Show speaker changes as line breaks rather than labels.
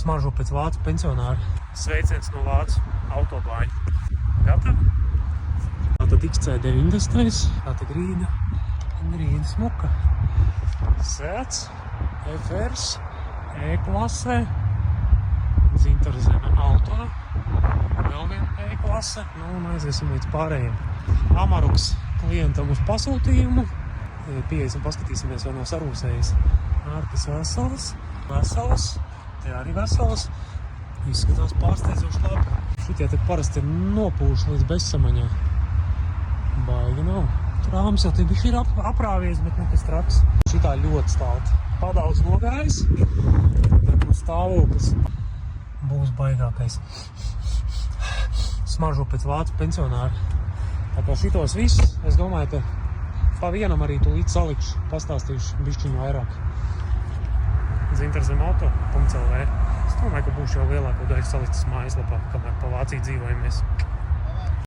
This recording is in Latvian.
Smaržo pēc vācu pensionāra. Sveiciens no vācu autobāņa. Gatavi? Tātad XC90, tātad grīda smuka. Sēts, FRs, E-klasē, Zintarzeme auto, vēl viena E-klase, un aiziesim līdz pārējiem. Amaroks klientam uz pasūtījumu. Pieejas un paskatīsimies, vai nav sarūsējis. Ārpus vesels, te arī vesels. Izskatās pārsteidzoši labi. Šitie te parasti ir nopūši līdz bezsamaņā. Baigi nav. Rāms jau te bišķi ir aprāvies, bet nekas traks. Šitā ļoti stalta. Padaudz nogājis. Tad stāvoklis būs baigākais. Smaržo pēc vācu pensionāra. Tā kā šitos visus, es domāju, ka pa vienam arī tu līdz salikšu, pastāstīšu bišķiņu vairāk. Zintarzeme auto.lv. Es domāju, ka būšu jau lielāko daļu salicis mājaslapā, kamēr pa Vāciju dzīvojamies.